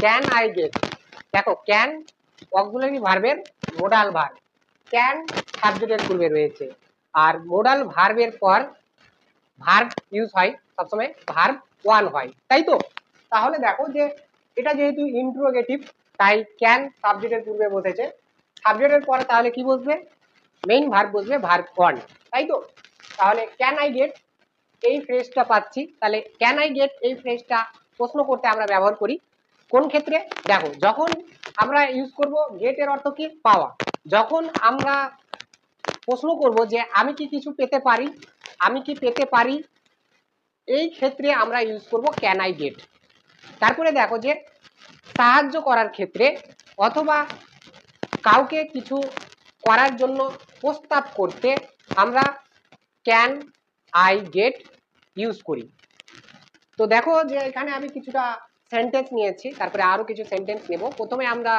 Can I gate, দেখো can auxiliary ভার্বের modal verb, can সাবজেক্টের পূর্বে রয়েছে, আর মোডাল ভার্বের পর ভার্ব ইউজ হয় সবসময় ভার্ব ওয়ান হয়, তাই তো। তাহলে দেখো যে এটা যেহেতু ইন্ট্রোগেটিভ তাই ক্যান সাবজেক্টের পূর্বে বসেছে, সাবজেক্টের পরে তাহলে কি বসবে, মেইন ভার্ব বসবে ভার্ব ওয়ান, তাই তো। তাহলে ক্যান আই গেট এই ফ্রেজটা পাচ্ছি, তাহলে ক্যান আই গেট এই ফ্রেজটা প্রশ্ন করতে আমরা ব্যবহার করি কোন ক্ষেত্রে, দেখো যখন আমরা ইউজ করব গেট এর অর্থ কি পাওয়া, যখন আমরা প্রশ্ন করব যে আমি কি কিছু পেতে পারি, আমি কি পেতে পারি, এই ক্ষেত্রে আমরা ইউজ করব ক্যান আই গেট। তারপরে দেখো যে সাহায্য করার ক্ষেত্রে অথবা কাউকে কিছু করার জন্য প্রস্তাব করতে আমরা ক্যান আই গেট ইউজ করি। তো দেখো যে এখানে আমি কিছুটা সেন্টেন্স নিয়েছি, তারপরে আরো কিছু সেন্টেন্স নেব। প্রথমে আমরা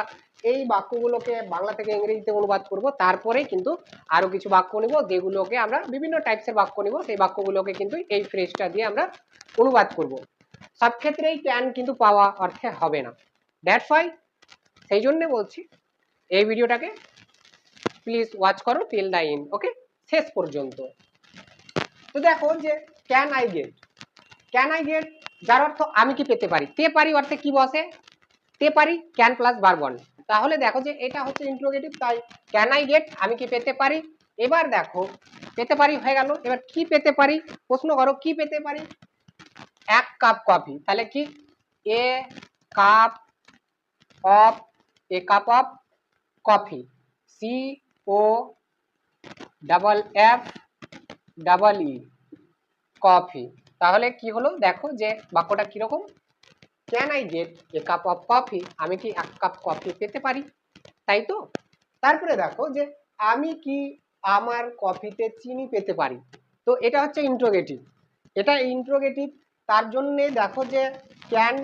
এই বাক্যগুলোকে বাংলা থেকে ইংরেজিতে অনুবাদ করব, তারপরে কিন্তু আরো কিছু বাক্য নেব যেগুলোকে আমরা বিভিন্ন টাইপসের বাক্য নেব, সেই বাক্যগুলোকে কিন্তু এই ফ্রেজটা দিয়ে আমরা অনুবাদ করব। সব ক্ষেত্রেই ক্যান কিন্তু পাওয়া অর্থে হবে না, দ্যাটস ওয়াই সেই জন্য বলছি এই ভিডিওটাকে প্লিজ ওয়াচ করো টিল দ্য এন্ড, ওকে, শেষ পর্যন্ত। তো দেখো যে can I get, can I gate যার অর্থ আমি কি পেতে পারি, তে পারি অর্থে কি বসে, তে পারি ক্যান প্লাস ভার্ব ওয়ান। তাহলে দেখো যে এটা হচ্ছে ইন্ট্রোগেটিভ, তাই ক্যান আই গেট আমি কি পেতে পারি। এবার দেখো পেতে পারি হয়ে গেল, এবার কি পেতে পারি, প্রশ্ন করো কি পেতে পারি, এক কাপ কফি, তাহলে কি a cup of, a cup of coffee, C O double F double E coffee. তাহলে কি হলো দেখো যে বাক্যটা কিরকম, can I get a cup of coffee, আমি কি এক কাপ কফি পেতে পারি, তাই তো। তারপরে দেখো যে আমি কি আমার কফিতে চিনি পেতে পারি, তো এটা হচ্ছে ইন্ট্রোগেটিভ, এটা ইন্ট্রোগেটিভ, তার জন্যে দেখো যে ক্যান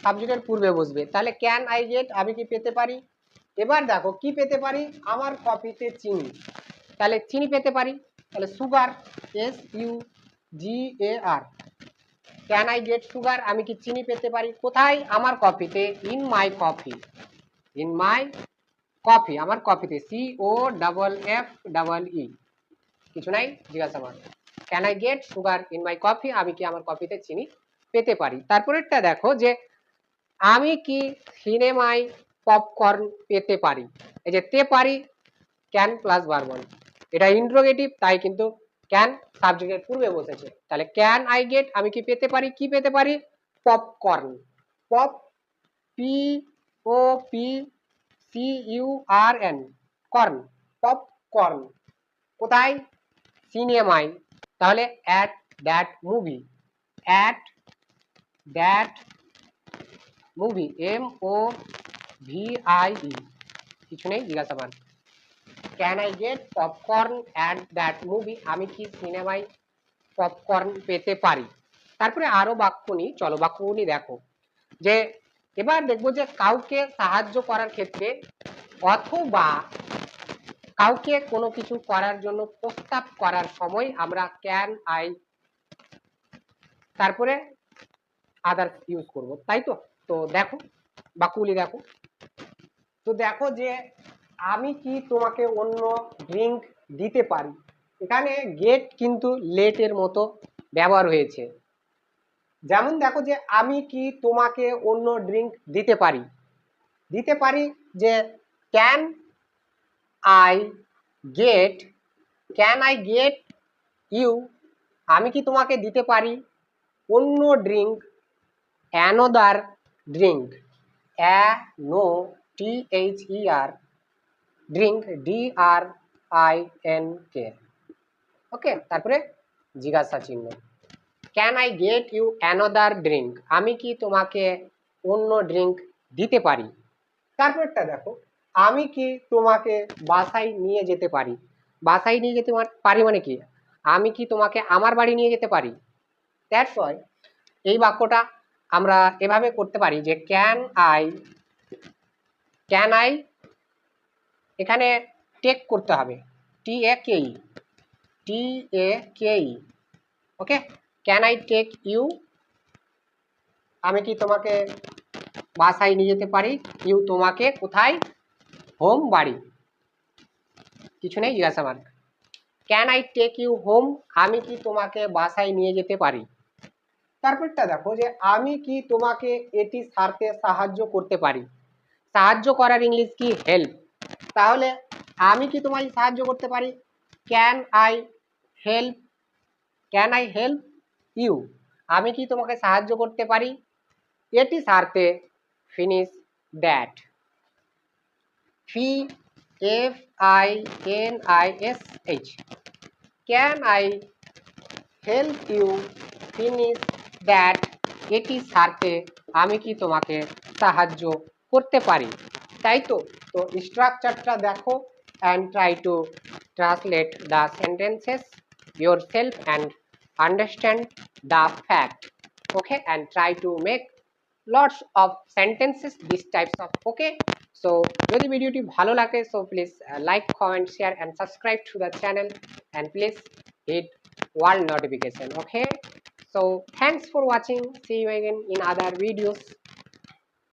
সাবজেক্টের পূর্বে বসবে, তাহলে ক্যান আই গেট আমি কি পেতে পারি। এবার দেখো কি পেতে পারি, আমার কফিতে চিনি, তাহলে চিনি পেতে পারি, তাহলে sugar, S U G A R, can I get sugar আমি কি চিনি পেতে পারি, কোথায়, আমার কফিতে, in my coffee, in my coffee আমার কফিতে, C O double F double E, কিছু নাই জিজ্ঞাসাবাদ, can I get sugar in my coffee আমি কি আমার কফিতে চিনি পেতে পারি। তারপরেরটা দেখো যে আমি কি সিনেমায় পপকর্ন পেতে পারি, এই যে তে পারি ক্যান প্লাস ভার্ব ওয়ান, এটা ইন্ট্রোগেটিভ তাই কিন্তু ক্যান সাবজেক্টের পূর্বে বসেছে, তাহলে ক্যান আই গেট আমি কি পেতে পারি, কি পেতে পারি, popcorn, pop P O P C U R N, corn, popcorn, কোথায়, সিনেমায়, তাহলে at that movie, at that movie, M O V I E, কিছু নেই জিজ্ঞাসাবাদ, can I get popcorn at that movie আমি কি সিনেমায় পপকর্ন পেতে পারি। তারপরে আরো বাক্য নিই, চলো বাক্যগুলি দেখো যে এবার দেখবো যে কাউকে সাহায্য করার ক্ষেত্রে অথবা কাউকে কোনো কিছু করার জন্য প্রস্তাব করার সময় আমরা ক্যান আই তারপরে আদার্স ইউজ করব, তাই তো। তো দেখো বাক্যগুলি দেখো, তো দেখো যে আমি কি তোমাকে অন্য ড্রিঙ্ক দিতে পারি, এখানে গেট কিন্তু লেটের মতো ব্যবহার হয়েছে, যেমন দেখো যে আমি কি তোমাকে অন্য ড্রিঙ্ক দিতে পারি, দিতে পারি যে can I get, can I get you আমি কি তোমাকে দিতে পারি অন্য drink, another drink, no T H E R drink D R I N K, okay. তারপরে জিজ্ঞাসা চিহ্ন, can I get you another drink আমি কি তোমাকে অন্য ড্রিঙ্ক দিতে পারি। তারপরটা দেখো আমি কি তোমাকে বাসায় নিয়ে যেতে পারি, বাসায় নিয়ে যেতে পারি মানে কি, আমি কি তোমাকে আমার বাড়ি নিয়ে যেতে পারি, দ্যাটস ওয়াই এই বাক্যটা আমরা এভাবে করতে পারি যে ক্যান আই এখানে টেক করতে হবে, টি এ কে ই, টি এ কে ই, ওকে, ক্যান আই টেক ইউ আমি কি তোমাকে বাসায় নিয়ে যেতে পারি? ইউ তোমাকে কোথায়? হোম বাড়ি। কিছু নেই জিজ্ঞাসাবাদ। Can I take you home? আমি কি তোমাকে বাসায় নিয়ে যেতে পারি? তারপরটা দেখো যে আমি কি তোমাকে এটি সারতে সাহায্য করতে পারি? সাহায্য করার ইংলিশ কি? হেল্প। তাহলে আমি কি তোমায় সাহায্য করতে পারি? Can I help? Can I help you? আমি কি তোমাকে সাহায্য করতে পারি এটি সারতে? Finish that. ফি F I N I S H. Can I help you finish that? এটি সারতে আমি কি তোমাকে সাহায্য করতে পারি? তাই তো। তো স্ট্রাকচারটা দেখো and try to translate the sentences yourself and understand the fact. Okay, and try to make lots of sentences these types of. Okay, so যদি ভিডিওটি ভালো লাগে so please like, comment, share and subscribe to the channel and please hit all notification. Okay, so thanks for watching. See you again in other videos.